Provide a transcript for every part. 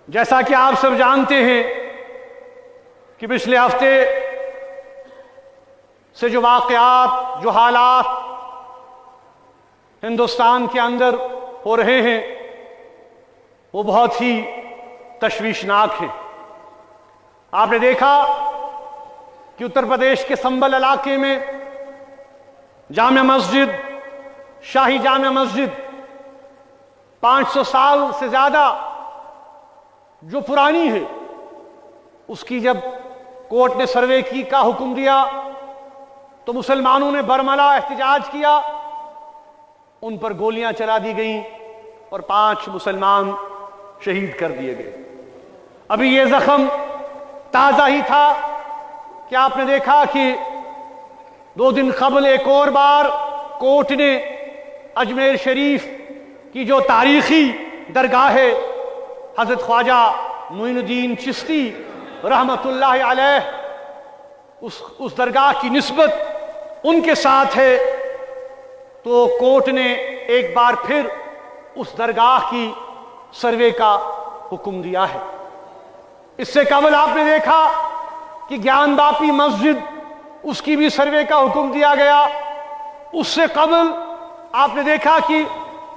جیسا کہ آپ سب جانتے ہیں کہ پچھلے ہفتے سے جو واقعات، جو حالات ہندوستان کے اندر ہو رہے ہیں وہ بہت ہی تشویشناک ہیں۔ آپ نے دیکھا کہ اتر پردیش کے سنبھل علاقے میں جامع مسجد، شاہی جامع مسجد 500 سال سے زیادہ جو پرانی ہے، اس کی جب کورٹ نے سروے کی کا حکم دیا تو مسلمانوں نے برملا احتجاج کیا، ان پر گولیاں چلا دی گئیں اور 5 مسلمان شہید کر دیے گئے۔ ابھی یہ زخم تازہ ہی تھا کہ آپ نے دیکھا کہ 2 دن قبل ایک اور بار کورٹ نے اجمیر شریف کی جو تاریخی درگاہ ہے حضرت خواجہ معین الدین چشتی رحمت اللہ علیہ، اس درگاہ کی نسبت ان کے ساتھ ہے، تو کورٹ نے ایک بار پھر اس درگاہ کی سروے کا حکم دیا ہے۔ اس سے قبل آپ نے دیکھا کہ گیان باپی مسجد، اس کی بھی سروے کا حکم دیا گیا۔ اس سے قبل آپ نے دیکھا کہ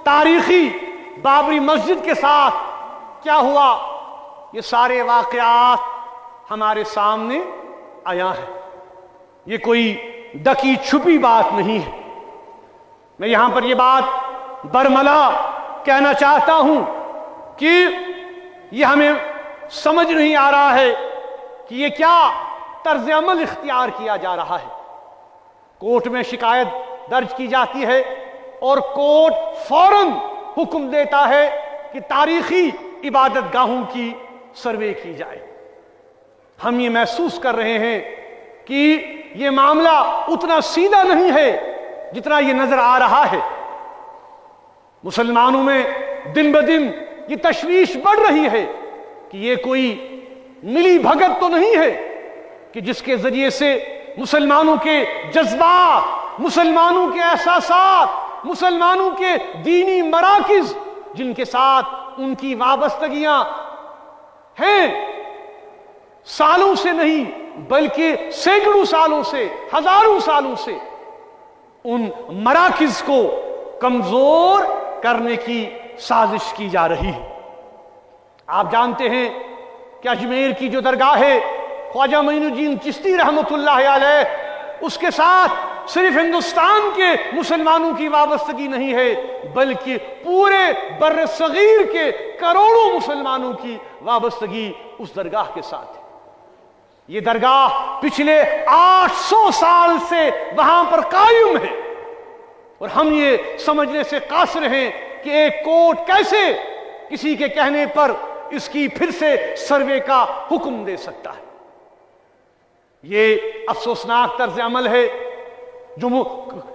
تاریخی بابری مسجد کے ساتھ کیا ہوا۔ یہ سارے واقعات ہمارے سامنے آیا ہے، یہ کوئی ڈکی چھپی بات نہیں ہے۔ میں یہاں پر یہ بات برملا کہنا چاہتا ہوں کہ یہ ہمیں سمجھ نہیں آ رہا ہے کہ یہ کیا طرز عمل اختیار کیا جا رہا ہے۔ کورٹ میں شکایت درج کی جاتی ہے اور کورٹ فوراً حکم دیتا ہے کہ تاریخی عبادت گاہوں کی سروے کی جائے۔ ہم یہ محسوس کر رہے ہیں کہ یہ معاملہ اتنا سیدھا نہیں ہے جتنا یہ نظر آ رہا ہے۔ مسلمانوں میں دن بدن یہ تشویش بڑھ رہی ہے کہ یہ کوئی ملی بھگت تو نہیں ہے کہ جس کے ذریعے سے مسلمانوں کے جذبات، مسلمانوں کے احساسات، مسلمانوں کے دینی مراکز جن کے ساتھ ان کی وابستگیاں ہیں، سالوں سے نہیں بلکہ سینکڑوں سالوں سے، ہزاروں سالوں سے، ان مراکز کو کمزور کرنے کی سازش کی جا رہی ہے۔ آپ جانتے ہیں کہ اجمیر کی جو درگاہ ہے خواجہ معین الدین چشتی رحمت اللہ علیہ، اس کے ساتھ صرف ہندوستان کے مسلمانوں کی وابستگی نہیں ہے بلکہ پورے بر صغیر کے کروڑوں مسلمانوں کی وابستگی اس درگاہ کے ساتھ ہے۔ یہ درگاہ پچھلے 800 سال سے وہاں پر قائم ہے، اور ہم یہ سمجھنے سے قاصر ہیں کہ ایک کورٹ کیسے کسی کے کہنے پر اس کی پھر سے سروے کا حکم دے سکتا ہے۔ یہ افسوسناک طرز عمل ہے۔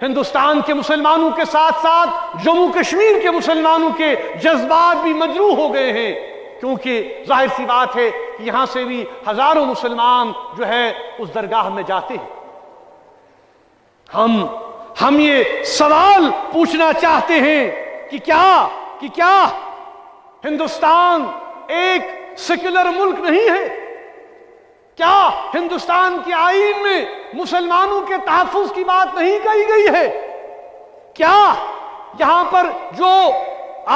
ہندوستان کے مسلمانوں کے ساتھ ساتھ جموں کشمیر کے مسلمانوں کے جذبات بھی مجروح ہو گئے ہیں، کیونکہ ظاہر سی بات ہے کہ یہاں سے بھی ہزاروں مسلمان جو ہے اس درگاہ میں جاتے ہیں۔ ہم یہ سوال پوچھنا چاہتے ہیں کہ کیا ہندوستان ایک سیکولر ملک نہیں ہے؟ کیا ہندوستان کے آئین میں مسلمانوں کے تحفظ کی بات نہیں کہی گئی ہے؟ کیا یہاں پر جو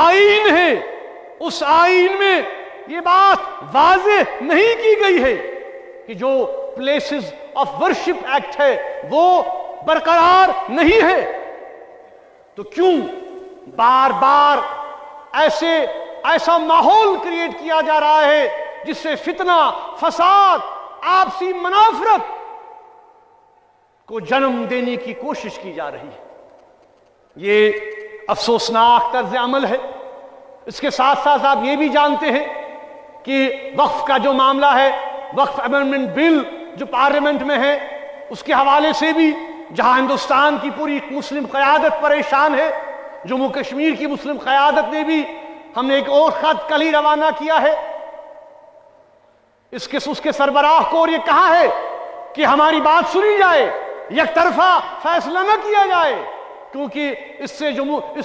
آئین ہے اس آئین میں یہ بات واضح نہیں کی گئی ہے کہ جو پلیسز آف ورشپ ایکٹ ہے وہ برقرار نہیں ہے؟ تو کیوں بار بار ایسا ماحول کریٹ کیا جا رہا ہے جس سے فتنہ، فساد، آپسی منافرت کو جنم دینے کی کوشش کی جا رہی ہے؟ یہ افسوسناک طرز عمل ہے۔ اس کے ساتھ ساتھ آپ یہ بھی جانتے ہیں کہ وقف کا جو معاملہ ہے، وقف امینڈمنٹ بل جو پارلیمنٹ میں ہے، اس کے حوالے سے بھی جہاں ہندوستان کی پوری مسلم قیادت پریشان ہے، جموں کشمیر کی مسلم قیادت نے بھی، ہم نے ایک اور خط کل ہی روانہ کیا ہے، اس کے سربراہ کو اور یہ کہا ہے کہ ہماری بات سنی جائے، یک طرفہ فیصلہ نہ کیا جائے، کیونکہ اس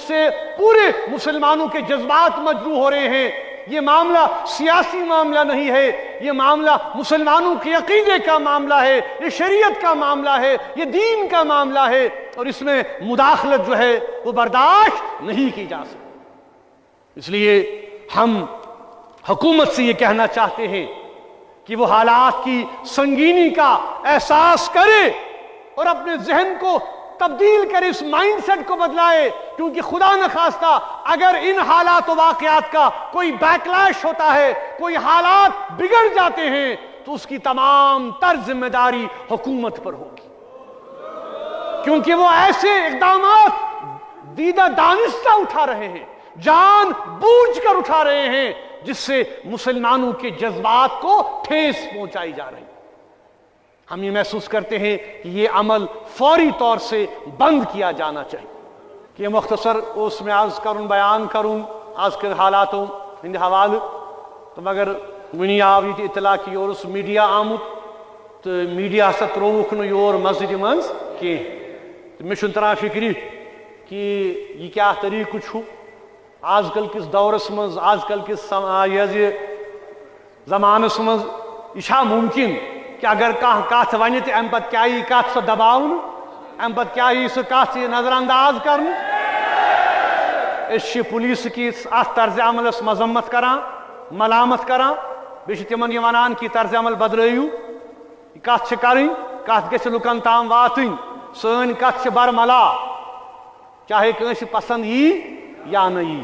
سے پورے مسلمانوں کے جذبات مجروح ہو رہے ہیں۔ یہ معاملہ سیاسی معاملہ نہیں ہے، یہ معاملہ مسلمانوں کے عقیدے کا معاملہ ہے، یہ شریعت کا معاملہ ہے، یہ دین کا معاملہ ہے، اور اس میں مداخلت جو ہے وہ برداشت نہیں کی جا سکتی۔ اس لیے ہم حکومت سے یہ کہنا چاہتے ہیں کہ وہ حالات کی سنگینی کا احساس کرے اور اپنے ذہن کو تبدیل کرے، اس مائنڈ سیٹ کو بدلائے، کیونکہ خدا نخواستہ اگر ان حالات و واقعات کا کوئی بیکلیش ہوتا ہے، کوئی حالات بگڑ جاتے ہیں، تو اس کی تمام تر ذمہ داری حکومت پر ہوگی، کیونکہ وہ ایسے اقدامات دیدہ دانستہ اٹھا رہے ہیں، جان بوجھ کر اٹھا رہے ہیں، جس سے مسلمانوں کے جذبات کو ٹھیس پہنچائی جا رہی ہے۔ ہم یہ محسوس کرتے ہیں کہ یہ عمل فوری طور سے بند کیا جانا چاہیے۔ کہ یہ مختصر اس میں عرض کروں، بیان کروں آج کے حالاتوں ہند حوالہ، تو مگر ونی آو یہ اطلاع کہ یور اس میڈیا آمت، تو میڈیا ہسا تروک نہ یور مسجد منز کی، تو میں چھن تران فکری کہ یہ کیا طریقہ چھو آج کل کس دورس مز، آج کل کس زمانس مز، یہ ممکن کہ اگر کت ون تو ام پتہ کیا یی کت سو دباؤن، ام پتہ کیا یی سو کت نظر انداز کرن۔ اس پولیس کس ات طرز عملس مذمت کران، ملامت کران، بیٚیہِ چھِ تمن یہ ونان کہ طرز عمل بدلٲیِو، یہ کت کرٕنۍ، کت گژھِ لُکن تام واتٕنۍ، سٲنۍ کت چھِ برملا، چاہے کٲنٛسہِ پسند یی یا نہ یی۔